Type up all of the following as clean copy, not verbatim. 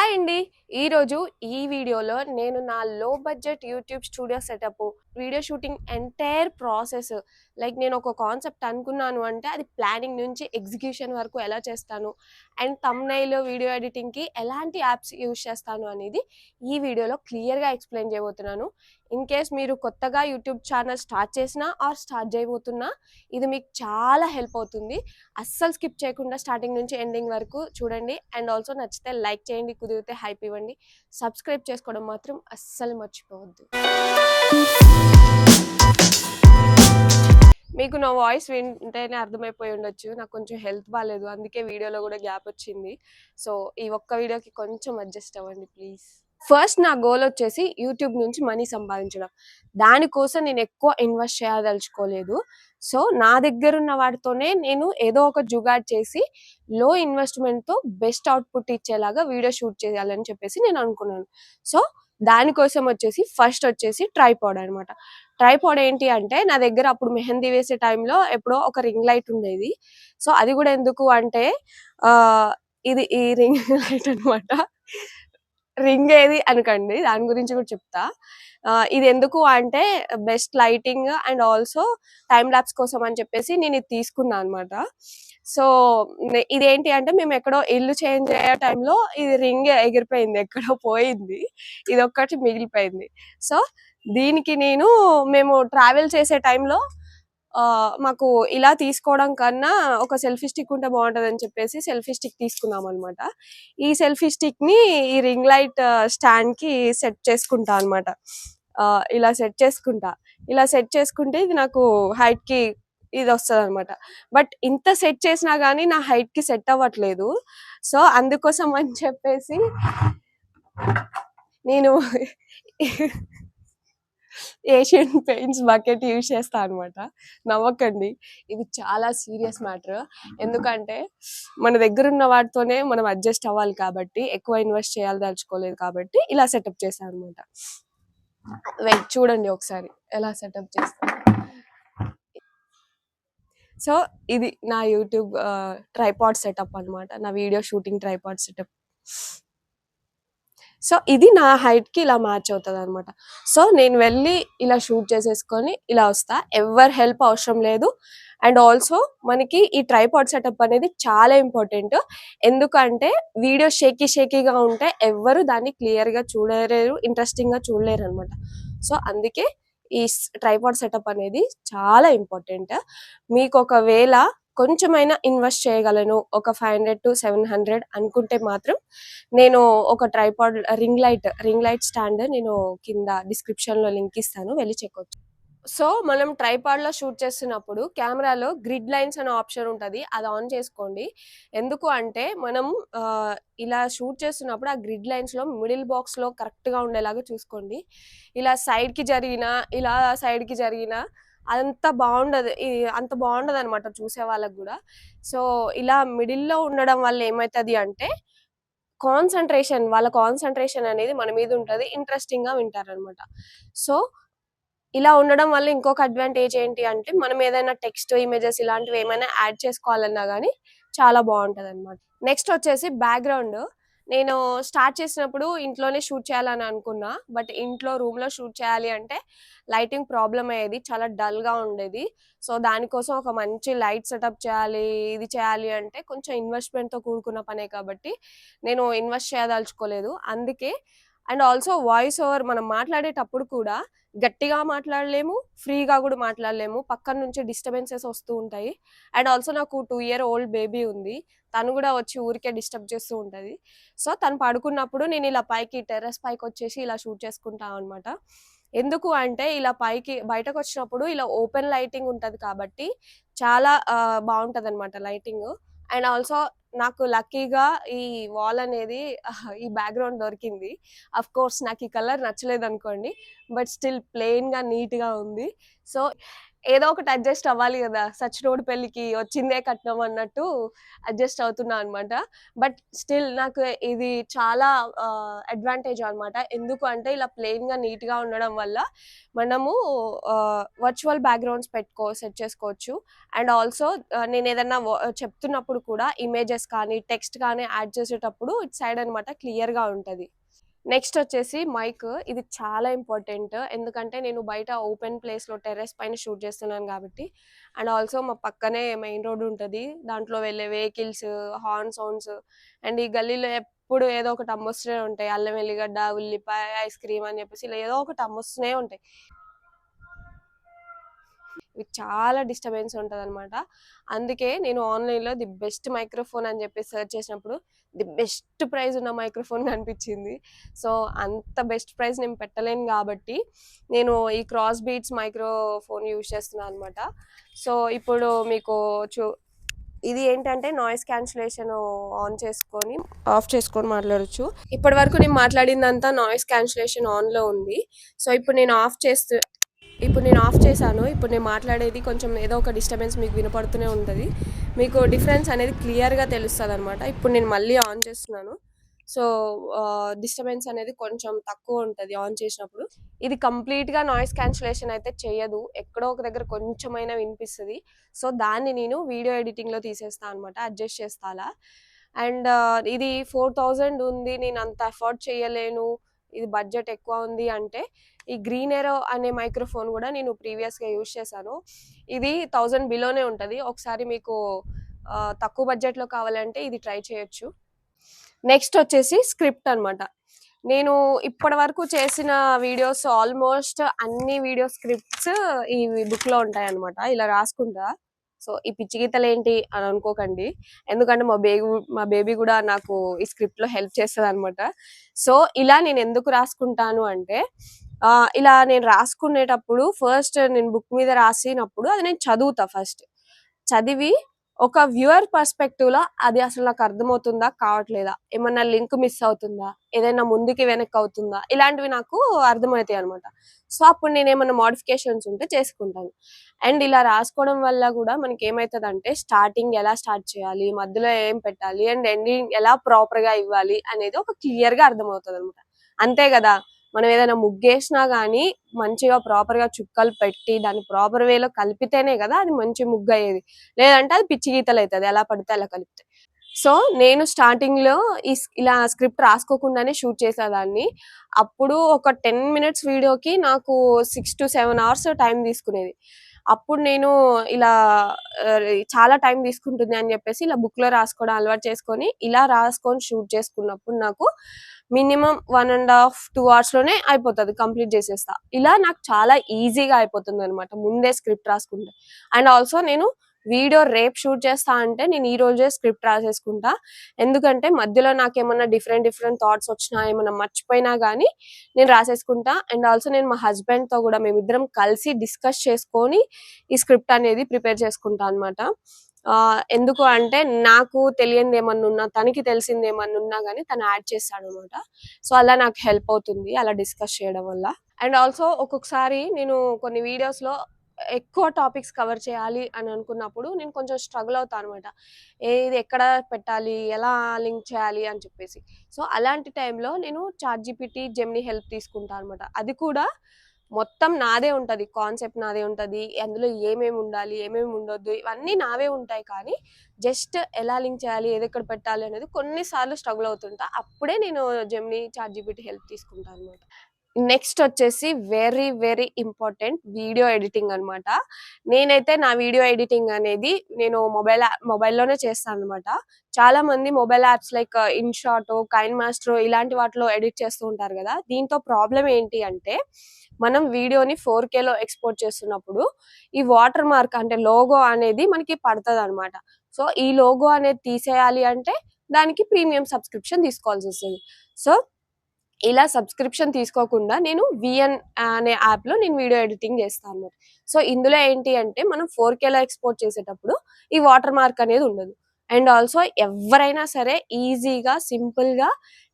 Hi అండి. ఈరోజు ఈ వీడియోలో నేను నా లో budget YouTube studio setup, video shooting entire process, like నేను ఒక కాన్సెప్ట్ అనుకున్నాను అంటే అది ప్లానింగ్ నుంచి ఎగ్జిక్యూషన్ వరకు ఎలా చేస్తాను అండ్ థంబ్నెయిల్ వీడియో ఎడిటింగ్కి ఎలాంటి యాప్స్ యూజ్ చేస్తాను అనేది ఈ వీడియోలో క్లియర్గా ఎక్స్ప్లెయిన్ చేయబోతున్నాను. ఇన్ కేస్ మీరు కొత్తగా యూట్యూబ్ ఛానల్ స్టార్ట్ చేసినా ఆర్ స్టార్ట్ చేయబోతున్నా ఇది మీకు చాలా హెల్ప్ అవుతుంది. అస్సలు స్కిప్ చేయకుండా స్టార్టింగ్ నుంచి ఎండింగ్ వరకు చూడండి. అండ్ ఆల్సో నచ్చితే లైక్ చేయండి, కుదిరితే హైప్ ఇవ్వండి. సబ్స్క్రైబ్ చేసుకోవడం మాత్రం అస్సలు మర్చిపోవద్దు. మీకు నా వాయిస్ వింటేనే అర్థమైపోయి ఉండొచ్చు, నాకు కొంచెం హెల్త్ బాగాలేదు, అందుకే వీడియోలో కూడా గ్యాప్ వచ్చింది. సో ఈ ఒక్క వీడియోకి కొంచెం అడ్జస్ట్ అవ్వండి ప్లీజ్. ఫస్ట్ నా గోల్ వచ్చేసి యూట్యూబ్ నుంచి మనీ సంపాదించడం. దానికోసం నేను ఎక్కువ ఇన్వెస్ట్ చేయదలుచుకోలేదు. సో నా దగ్గర ఉన్న వాటితోనే నేను ఏదో ఒక జుగాడ్ చేసి లో ఇన్వెస్ట్మెంట్తో బెస్ట్ అవుట్పుట్ ఇచ్చేలాగా వీడియో షూట్ చేయాలని చెప్పేసి నేను అనుకున్నాను. సో దానికోసం వచ్చేసి ఫస్ట్ వచ్చేసి ట్రైపాడ్ అనమాట. ట్రైపాడ్ ఏంటి అంటే నా దగ్గర అప్పుడు మెహందీ వేసే టైంలో ఎప్పుడో ఒక రింగ్ లైట్ ఉండేది. సో అది కూడా ఎందుకు అంటే ఇది ఈ రింగ్ లైట్ అనమాట. రింగ్ ఏది అనకండి, దాని గురించి కూడా చెప్తా. ఇది ఎందుకు అంటే best lighting and also time lapse కోసం అని చెప్పేసి నేను ఇది తీసుకున్నా అనమాట. సో ఇదేంటి అంటే మేము ఎక్కడో ఇల్లు చేంజ్ అయ్యే టైంలో ఇది రింగ్ ఎగిరిపోయింది, ఎక్కడో పోయింది, ఇది ఒక్కటి మిగిలిపోయింది. సో దీనికి మేము ట్రావెల్ చేసే టైంలో మాకు ఇలా తీసుకోవడం కన్నా ఒక సెల్ఫీ స్టిక్ ఉంటే బాగుంటుంది అని చెప్పేసి సెల్ఫీ స్టిక్ తీసుకున్నాం అనమాట. ఈ సెల్ఫీ స్టిక్ ని ఈ రింగ్ లైట్ స్టాండ్ కి సెట్ చేసుకుంటా అనమాట. ఇలా సెట్ చేసుకుంటే ఇది నాకు హైట్ కి ఇది వస్తుంది అనమాట. బట్ ఇంత సెట్ చేసినా గానీ నా హైట్ కి సెట్ అవ్వట్లేదు. సో అందుకోసం అని చెప్పేసి నేను ఏషియన్ పెయింట్స్ బకెట్ యూజ్ చేస్తా అనమాట. నవ్వకండి, ఇది చాలా సీరియస్ మ్యాటర్. ఎందుకంటే మన దగ్గర ఉన్న వాటితోనే మనం అడ్జస్ట్ అవ్వాలి కాబట్టి, ఎక్కువ ఇన్వెస్ట్ చేయాలి దలుచుకోలేదు కాబట్టి ఇలా సెటప్ చేశాను అనమాట. వెయిట్ చూడండి ఒకసారి ఎలా సెటప్ చేస్తాను. సో ఇది నా యూట్యూబ్ ట్రైపాడ్ సెటప్ అనమాట, నా video shooting tripod setup. So ఇది నా హైట్ కి ఇలా మ్యాచ్ అవుతుంది అనమాట. సో నేను వెళ్ళి ఇలా షూట్ చేసేసుకొని ఇలా వస్తా, ఎవరి హెల్ప్ అవసరం లేదు. అండ్ ఆల్సో మనకి ఈ ట్రైపాడ్ సెటప్ అనేది చాలా ఇంపార్టెంట్. ఎందుకంటే వీడియో షేకీగా ఉంటే ఎవ్వరు దాన్ని క్లియర్ గా చూడలేరు, ఇంట్రెస్టింగ్ గా చూడలేరు అనమాట. సో అందుకే ఈ ట్రైపాడ్ సెటప్ అనేది చాలా ఇంపార్టెంట్. మీకు ఒకవేళ కొంచెమైనా ఇన్వెస్ట్ చేయగలను, ఒక 500 to 700 అనుకుంటే మాత్రం నేను ఒక ట్రైపాడ్ రింగ్ లైట్ స్టాండ్ నేను కింద డిస్క్రిప్షన్ లో లింక్ ఇస్తాను, వెళ్ళి చెక్కొచ్చు. సో మనం ట్రైపాడ్ లో షూట్ చేస్తున్నప్పుడు కెమెరాలో గ్రిడ్ లైన్స్ అనే ఆప్షన్ ఉంటుంది, అది ఆన్ చేసుకోండి. ఎందుకు అంటే మనం ఇలా షూట్ చేస్తున్నప్పుడు ఆ గ్రిడ్ లైన్స్ లో మిడిల్ బాక్స్ లో కరెక్ట్ గా ఉండేలాగా చూసుకోండి. ఇలా సైడ్ కి జరిగిన అంత బాగుండదు అనమాట చూసే వాళ్ళకి కూడా. సో ఇలా మిడిల్లో ఉండడం వల్ల ఏమవుతుంది అంటే వాళ్ళ కాన్సన్ట్రేషన్ అనేది మన మీద ఉంటుంది, ఇంట్రెస్టింగ్ గా వింటారనమాట. సో ఇలా ఉండడం వల్ల ఇంకొక అడ్వాంటేజ్ ఏంటి అంటే మనం ఏదైనా టెక్స్ట్, ఇమేజెస్ ఇలాంటివి ఏమైనా యాడ్ చేసుకోవాలన్నా కానీ చాలా బాగుంటుంది అనమాట. నెక్స్ట్ వచ్చేసి బ్యాక్గ్రౌండ్. నేను స్టార్ట్ చేసినప్పుడు ఇంట్లోనే షూట్ చేయాలని అనుకున్నా, బట్ ఇంట్లో రూమ్లో షూట్ చేయాలి అంటే లైటింగ్ ప్రాబ్లం అయ్యేది, చాలా డల్గా ఉండేది. సో దానికోసం ఒక మంచి లైట్ సెటప్ ఇది చేయాలి అంటే కొంచెం ఇన్వెస్ట్మెంట్తో కూడుకున్న పనే కాబట్టి నేను ఇన్వెస్ట్ చేయదలుచుకోలేదు. అందుకే అండ్ ఆల్సో వాయిస్ ఓవర్ మనం మాట్లాడేటప్పుడు కూడా గట్టిగా మాట్లాడలేము, ఫ్రీగా కూడా మాట్లాడలేము, పక్కన నుంచి డిస్టర్బెన్సెస్ వస్తూ ఉంటాయి. అండ్ ఆల్సో నాకు 2-year-old బేబీ ఉంది, తను కూడా వచ్చి ఊరికే డిస్టర్బ్ చేస్తూ ఉంటుంది. సో తను పడుకున్నప్పుడు నేను ఇలా టెర్రస్ పైకి వచ్చేసి ఇలా షూట్ చేసుకుంటాను అనమాట. ఎందుకు అంటే ఇలా బయటకు వచ్చినప్పుడు ఇలా ఓపెన్ లైటింగ్ ఉంటుంది కాబట్టి చాలా బాగుంటుంది అనమాట లైటింగ్. అండ్ ఆల్సో నాకు లక్కీగా ఈ వాల్ అనేది ఈ బ్యాక్గ్రౌండ్ దొరికింది. అఫ్ కోర్స్ నాకు ఈ కలర్ నచ్చలేదు అనుకోండి, బట్ స్టిల్ ప్లెయిన్ గా నీట్ గా ఉంది. సో ఏదో ఒకటి అడ్జస్ట్ అవ్వాలి కదా, సచ్చినోడి పెళ్ళికి వచ్చిందే కట్నం అన్నట్టు అడ్జస్ట్ అవుతున్నా అనమాట. బట్ స్టిల్ నాకు ఇది చాలా అడ్వాంటేజ్ అనమాట. ఎందుకు అంటే ఇలా ప్లెయిన్గా నీట్గా ఉండడం వల్ల మనము వర్చువల్ బ్యాక్గ్రౌండ్స్ సెట్ చేసుకోవచ్చు. అండ్ ఆల్సో నేను ఏదన్నా చెప్తున్నప్పుడు కూడా ఇమేజెస్ కానీ టెక్స్ట్ కానీ యాడ్ చేసేటప్పుడు ఇటు సైడ్ అనమాట క్లియర్గా ఉంటుంది. నెక్స్ట్ వచ్చేసి మైక్. ఇది చాలా ఇంపార్టెంట్. ఎందుకంటే నేను బయట ఓపెన్ ప్లేస్‌లో టెర్రస్ పైన షూట్ చేస్తున్నాను కాబట్టి. అండ్ ఆల్సో మా పక్కనే మెయిన్ రోడ్ ఉంటది. దాంట్లో వెళ్ళే వెహికల్స్, హార్న్ సౌండ్స్ అండ్ ఈ గల్లీలో ఎప్పుడు ఏదో ఒకటి అమ్మొస్తూనే ఉంటాయి. అల్లం ఎల్లిగడ్డ, ఉల్లిపాయ, ఐస్ క్రీమ్ అని చెప్పేసి ఇలా ఏదో ఒకటి అమ్మొస్తూనే ఉంటాయి. ఇవి చాలా డిస్టర్బెన్స్ ఉంటదనమాట. అందుకే నేను ఆన్‌లైన్‌లో ది బెస్ట్ మైక్రోఫోన్ అని చెప్పి సెర్చ్ చేసినప్పుడు ది బెస్ట్ ప్రైస్ ఉన్న మైక్రోఫోన్ కనిపించింది. సో, అంత బెస్ట్ ప్రైస్ నేను పెట్టలేను కాబట్టి నేను ఈ క్రాస్ బీట్స్ మైక్రోఫోన్ యూజ్ చేస్తున్నా అనమాట. సో, ఇప్పుడు మీకు ఇది ఏంటంటే నాయిస్ క్యాన్సిలేషన్ ఆన్ చేసుకొని, ఆఫ్ చేసుకొని మాట్లాడొచ్చు. ఇప్పటి వరకు నేను మాట్లాడిందంతా నాయిస్ క్యాన్సిలేషన్ ఆన్‌లో ఉంది. సో, ఇప్పుడు నేను ఆఫ్ చేశాను. ఇప్పుడు నేను మాట్లాడేది కొంచెం ఏదో ఒక డిస్టర్బెన్స్ మీకు వినపడుతూనే ఉంటుంది. మీకు డిఫరెన్స్ అనేది క్లియర్గా తెలుస్తుంది అనమాట. ఇప్పుడు నేను మళ్ళీ ఆన్ చేస్తున్నాను. సో డిస్టర్బెన్స్ అనేది కొంచెం తక్కువ ఉంటుంది ఆన్ చేసినప్పుడు. ఇది కంప్లీట్గా నాయిస్ క్యాన్సిలేషన్ అయితే చేయదు. ఎక్కడో ఒక దగ్గర కొంచెమైనా వినిపిస్తుంది. సో దాన్ని నేను వీడియో ఎడిటింగ్లో తీసేస్తాను అనమాట, అడ్జస్ట్ చేస్తా అలా. అండ్ ఇది 4000 ఉంది, నేను అంత అఫోర్డ్ చేయలేను, ఇది బడ్జెట్ ఎక్కువ ఉంది అంటే ఈ గ్రీన్ ఏరో అనే మైక్రోఫోన్ కూడా నేను ప్రీవియస్గా యూజ్ చేశాను. ఇది 1000 బిలోనే ఉంటుంది. ఒకసారి మీకు తక్కువ బడ్జెట్లో కావాలంటే ఇది ట్రై చేయొచ్చు. నెక్స్ట్ వచ్చేసి స్క్రిప్ట్ అనమాట. నేను ఇప్పటి వరకు చేసిన వీడియోస్ ఆల్మోస్ట్ అన్ని వీడియో స్క్రిప్ట్స్ ఈ బుక్లో ఉంటాయి అనమాట. ఇలా రాసుకుంటా. సో ఈ పిచ్చి గీతలు ఏంటి అని అనుకోకండి, ఎందుకంటే మా బేబీ కూడా నాకు ఈ స్క్రిప్ట్లో హెల్ప్ చేస్తుంది అనమాట. సో ఇలా నేను ఎందుకు రాసుకుంటాను అంటే ఇలా నేను రాసుకునేటప్పుడు ఫస్ట్ నేను బుక్ మీద రాసినప్పుడు అది నేను చదువుతా. ఫస్ట్ చదివి ఒక వ్యూవర్ పర్స్పెక్టివ్ లో అది అసలు నాకు అర్థమవుతుందా కావట్లేదా, ఏమన్నా లింక్ మిస్ అవుతుందా, ఏదైనా ముందుకి వెనక్కి అవుతుందా, ఇలాంటివి నాకు అర్థమవుతాయి అనమాట. సో అప్పుడు నేను ఏమన్నా మోడిఫికేషన్స్ ఉంటే చేసుకుంటాను. అండ్ ఇలా రాసుకోవడం వల్ల కూడా మనకి ఏమవుతుంది అంటే స్టార్టింగ్ ఎలా స్టార్ట్ చేయాలి, మధ్యలో ఏం పెట్టాలి అండ్ ఎండింగ్ ఎలా ప్రాపర్ గా ఇవ్వాలి అనేది ఒక క్లియర్ గా అర్థమవుతుంది అనమాట. అంతే కదా, మనం ఏదైనా ముగ్గేసినా గానీ మంచిగా ప్రాపర్ గా చుక్కలు పెట్టి దాన్ని ప్రాపర్ వేలో కలిపితేనే కదా అది మంచి ముగ్గు అయ్యేది. లేదంటే అది పిచ్చి గీతలు అవుతుంది ఎలా పడితే అలా కలిపితే. సో నేను స్టార్టింగ్ లో ఇలా స్క్రిప్ట్ రాసుకోకుండానే షూట్ చేసేదాన్ని. అప్పుడు ఒక 10 మినిట్స్ వీడియోకి నాకు 6 to 7 hours టైం తీసుకునేది. అప్పుడు నేను ఇలా చాలా టైం తీసుకుంటుంది అని చెప్పేసి ఇలా బుక్ లో రాసుకోవడం అలవాటు చేసుకొని ఇలా రాసుకొని షూట్ చేసుకున్నప్పుడు నాకు మినిమం 1.5 2 hours లోనే అయిపోతుంది, కంప్లీట్ చేసేస్తా. ఇలా నాకు చాలా ఈజీగా అయిపోతుంది అనమాట ముందే స్క్రిప్ట్ రాసుకుంటే. అండ్ ఆల్సో నేను వీడియో రేపు షూట్ చేస్తా అంటే నేను ఈ రోజే స్క్రిప్ట్ రాసేసుకుంటా. ఎందుకంటే మధ్యలో నాకు ఏమన్నా డిఫరెంట్ థాట్స్ వచ్చినా ఏమన్నా మర్చిపోయినా కానీ నేను రాసేసుకుంటా. అండ్ ఆల్సో నేను మా హస్బెండ్ తో కూడా మేమిద్దరం కలిసి డిస్కస్ చేసుకొని ఈ స్క్రిప్ట్ అనేది ప్రిపేర్ చేసుకుంటా అనమాట. ఎందుకు అంటే నాకు తెలియంది ఏమన్నా ఉన్నా తనకి తెలిసింది ఏమన్నా ఉన్నా కానీ తను యాడ్ చేస్తాడు అనమాట. సో అలా నాకు హెల్ప్ అవుతుంది అలా డిస్కస్ చేయడం వల్ల. అండ్ ఆల్సో ఒక్కొక్కసారి నేను కొన్ని వీడియోస్ లో ఎక్కువ టాపిక్స్ కవర్ చేయాలి అని అనుకున్నప్పుడు నేను కొంచెం స్ట్రగుల్ అవుతాను అనమాట. ఏది ఎక్కడ పెట్టాలి, ఎలా లింక్ చేయాలి అని చెప్పేసి. సో అలాంటి టైంలో నేను చాట్‌జీపీటీ, జెమినీ హెల్ప్ తీసుకుంటాను అనమాట. అది కూడా మొత్తం నాదే ఉంటది, కాన్సెప్ట్ నాదే ఉంటది, అందులో ఏమేమి ఉండాలి ఏమేమి ఉండొద్దు ఇవన్నీ నావే ఉంటాయి. కానీ జస్ట్ ఎలా లింక్ చేయాలి, ఏది ఎక్కడ పెట్టాలి అనేది కొన్నిసార్లు స్ట్రగుల్ అవుతుంటా. అప్పుడే నేను జెమినీ, చాట్‌జీపీటీ హెల్ప్ తీసుకుంటాను అనమాట. నెక్స్ట్ వచ్చేసి very very important video editing అనమాట. నేనైతే నా వీడియో ఎడిటింగ్ అనేది నేను మొబైల్లోనే చేస్తాను అనమాట. చాలా మంది mobile apps like InShot, KineMaster ఇలాంటి వాటిలో ఎడిట్ చేస్తూ ఉంటారు కదా. దీంతో ప్రాబ్లం ఏంటి అంటే మనం వీడియోని 4Kలో ఎక్స్పోర్ట్ చేస్తున్నప్పుడు ఈ వాటర్ మార్క్ అంటే లోగో అనేది మనకి పడుతుంది అనమాట. సో ఈ లోగో అనేది తీసేయాలి అంటే దానికి ప్రీమియం సబ్స్క్రిప్షన్ తీసుకోవాల్సి వస్తుంది. సో ఇలా సబ్స్క్రిప్షన్ తీసుకోకుండా నేను విఎన్ అనే యాప్ లో నేను వీడియో ఎడిటింగ్ చేస్తాను. సో ఇందులో ఏంటి అంటే మనం 4Kలో ఎక్స్పోర్ట్ చేసేటప్పుడు ఈ వాటర్ మార్క్ అనేది ఉండదు. అండ్ ఆల్సో ఎవరైనా సరే ఈజీగా సింపుల్ గా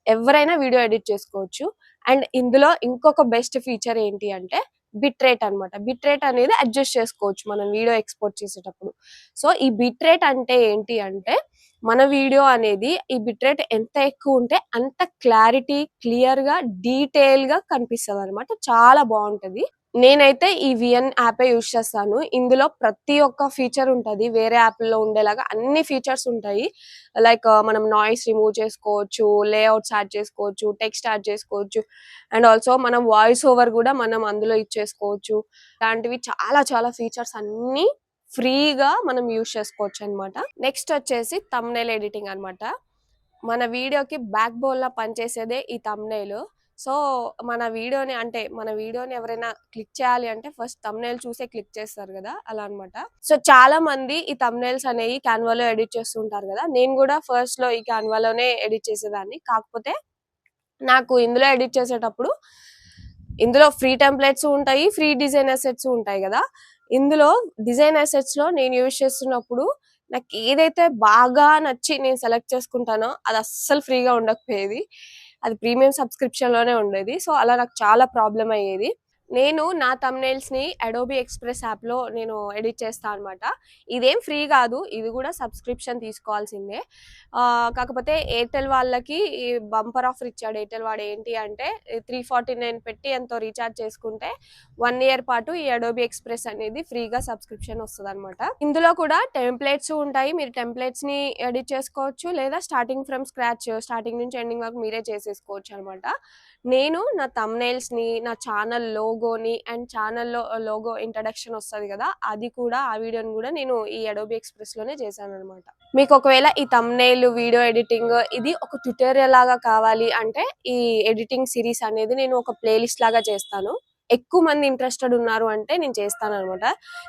ఎవరైనా వీడియో ఎడిట్ చేసుకోవచ్చు. అండ్ ఇందులో ఇంకొక బెస్ట్ ఫీచర్ ఏంటి అంటే బిట్ రేట్ అనమాట. బిట్ రేట్ అనేది అడ్జస్ట్ చేసుకోవచ్చు మనం వీడియో ఎక్స్‌పోర్ట్ చేసేటప్పుడు. సో, ఈ బిట్ రేట్ అంటే ఏంటి అంటే, మన వీడియో అనేది ఈ బిట్ రేట్ ఎంత ఎక్కువుంటే అంత క్లారిటీ, క్లియర్‌గా, డీటెయిల్‌గా కనిపిస్తదనమాట. చాలా బావుంటది. నేనైతే ఈ విఎన్ యాపే యూజ్ చేస్తాను. ఇందులో ప్రతి ఒక్క ఫీచర్ ఉంటది. వేరే యాప్‌ల్లో ఉండేలాగా అన్ని ఫీచర్స్ ఉంటాయి. లైక్ మనం నాయిస్ రిమూవ్ చేసుకోవచ్చు, లేఔట్స్ యాడ్ చేసుకోవచ్చు, టెక్స్ట్ యాడ్ చేసుకోవచ్చు. అండ్ ఆల్సో మనం వాయిస్ ఓవర్ గూడా మనం అందులో ఇచ్చేసుకోవచ్చు. ఇలాంటివి చాలా చాలా ఫీచర్స్ అన్నీ ఫ్రీగా మనం యూజ్ చేసుకోవచ్చనమాట. నెక్స్ట్ వచ్చేసి థంబ్‌నెయిల్ ఎడిటింగ్ అనమాట. మన వీడియోకి బ్యాక్ బోన్‌లా పనిచేసేదే ఈ థంబ్‌నెయిల్. సో, మన వీడియోని ఎవరైనా క్లిక్ చేయాలి అంటే ఫస్ట్ థంబ్‌నెయిల్ చూసే క్లిక్ చేస్తారు గదా! అలా అన్నమాట. సో, చాలా మంది ఈ థంబ్‌నెయిల్స్ అనేయి క్యాన్వాలో ఎడిట్ చేస్తూ ఉంటారు గదా! నేను గూడా ఫస్ట్‌లో ఈ క్యాన్వాలోనే ఎడిట్ చేసేదాన్ని. కాకపోతే నాకు ఇందులో ఎడిట్ చేసేటప్పుడు ఇందులో ఫ్రీ టెంప్లేట్స్ ఉంటాయి. ఫ్రీ డిజైన్ అసెట్స్ ఉంటాయి గదా! ఇందులో డిజైన్ అసెట్స్‌లో నేను యూజ్ చేస్తున్నప్పుడు నాకేదైతే బాగా నచ్చి నేను సెలెక్ట్ చేసుకుంటానో అది అస్సలు ఫ్రీగా ఉండకపోయేది. అది ప్రీమియం సబ్స్క్రిప్షన్‌లోనే ఉండేది. సో, అలా నాకు చాలా ప్రాబ్లమ్ అయ్యేది. నేను నా థంబ్‌నెయిల్స్‌ని అడోబీ ఎక్స్‌ప్రెస్ యాప్‌లో నేను ఎడిట్ చేస్తా అనమాట. ఇదేం ఫ్రీ గాదు. ఇది గూడా సబ్స్క్రిప్షన్ తీసుకోవాల్సిందే. కాకపోతే ఎయిర్‌టెల్ వాళ్ళకి ఈ బంపర్ ఆఫర్ ఇచ్చాడు. ఎయిర్‌టెల్ వాడు ఏంటి అంటే 349 పెట్టి ఎంతో రీచార్జ్ చేసుకుంటే 1 ఇయర్ పాటు ఈ అడోబీ ఎక్స్‌ప్రెస్ అనేది ఫ్రీగా సబ్స్క్రిప్షన్ వస్తదనమాట. ఇందులో కూడా టెంప్లేట్స్ ఉంటాయి. మీరు టెంప్లేట్స్‌ని ఎడిట్ చేసుకోవచ్చు. లేదా స్టార్టింగ్ ఫ్రమ్ స్క్రాచ్ స్టార్టింగ్ నుంచి ఎండింగ్ వరకు మీరే చేసేసుకోవచ్చనమాట. నేను నా థంబ్‌నెయిల్స్‌ని, నా ఛానల్ లోగోని అండ్ ఛానల్‌లో లోగో ఇంట్రడక్షన్ వస్తది గదా! అది కూడా ఆ వీడియోని గూడా నేను ఈ అడోబీ ఎక్స్‌ప్రెస్‌లోనే చేశాననమాట. మీకు ఒకవేళ ఈ థంబ్‌నెయిల్, వీడియో ఎడిటింగ్ ఇది ఒక ట్యుటోరియల్ లాగా కావాలి అంటే ఈ ఎడిటింగ్ సిరీస్ అనేది నేను ఒక ప్లే లిస్ట్ లాగా చేస్తాను. ఎక్కువ మంది ఇంట్రెస్టెడ్ ఉన్నారు అంటే నేను చేస్తాననమాట.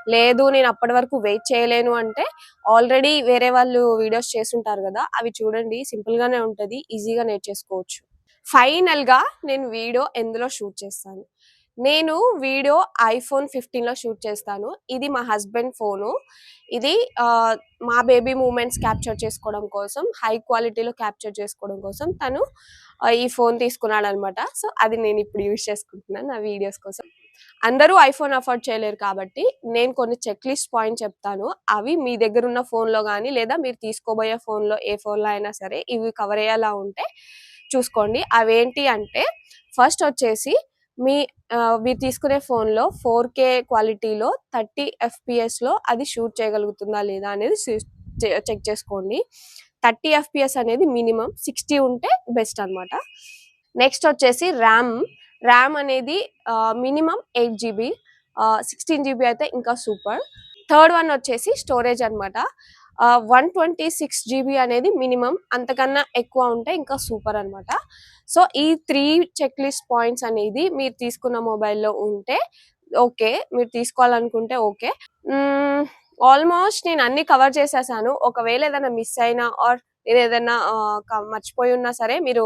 లేదు నేను అప్పటి వరకు వెయిట్ చేయలేను అంటే ఆల్రెడీ వేరే వాళ్ళు వీడియోస్ చేసుంటారు గదా! అవి చూడండి సింపుల్‌గానే ఉంటది. ఈజీగా నేర్చేసుకోవచ్చు. ఫైనల్‌గా నేను వీడియో ఎందులో షూట్ చేస్తాను. నేను వీడియో ఐఫోన్ 15లో షూట్ చేస్తాను. ఇది మా హస్బెండ్ ఫోను. ఇది మా బేబీ మూవ్‌మెంట్స్ క్యాప్చర్ చేసుకోవడం కోసం, హై క్వాలిటీలో క్యాప్చర్ చేసుకోవడం కోసం తను ఈ ఫోన్ తీసుకున్నాడనమాట. సో, అది నేనిప్పుడు యూజ్ చేసుకుంటున్నాను నా వీడియోస్ కోసం. అందరూ ఐఫోన్ అఫోర్డ్ చేయలేరు కాబట్టి, నేను కొన్ని చెక్ లిస్ట్ పాయింట్స్ చెప్తాను. అవి మీ దగ్గరున్న ఫోన్‌లో గానీ, లేదా మీరు తీసుకోబోయే ఫోన్‌లో ఏ ఫోన్‌లో అయినా సరే ఇవి కవర్ అయ్యేలా ఉంటే చూసుకోండి. అవేంటి అంటే ఫస్ట్ వచ్చేసి మీ మీరు తీసుకునే ఫోన్‌లో 4K క్వాలిటీలో 30 ఎఫ్‌పిఎస్‌లో అది షూట్ చేయగలుగుతుందా లేదా అనేది చెక్ చేసుకోండి. 30 ఎఫ్‌పిఎస్ అనేది మినిమమ్. 60 ఉంటే బెస్ట్ అనమాట. నెక్స్ట్ వచ్చేసి ర్యామ్. ర్యామ్ అనేది మినిమమ్ 8 జీబీ. 16 జీబీ అయితే ఇంకా సూపర్. థర్డ్ వన్ వచ్చేసి స్టోరేజ్ అనమాట. 126 జీబీ అనేది మినిమమ్. అంతకన్నా ఎక్కువ ఉంటే ఇంకా సూపర్ అనమాట. సో, ఈ 3 చెక్ లిస్ట్ పాయింట్స్ అనేది మీరు తీసుకున్న మొబైల్‌లో ఉంటే ఓకే. మీరు తీసుకోవాలనుకుంటే ఓకే. ఆల్మోస్ట్ నేను అన్ని కవర్ చేసేసాను. ఒకవేళ ఏదైనా మిస్ అయినా ఆర్ నేనేదైనా మర్చిపోయి ఉన్నా సరే మీరు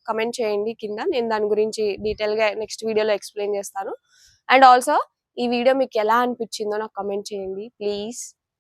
కమెంట్ చేయండి కింద. నేను దాని గురించి డీటెయిల్‌గా నెక్స్ట్ వీడియోలో ఎక్స్‌ప్లెయిన్ చేస్తాను. అండ్ ఆల్సో ఈ వీడియో మీకు ఎలా అనిపించిందో నాకు కమెంట్ చేయండి ప్లీజ్.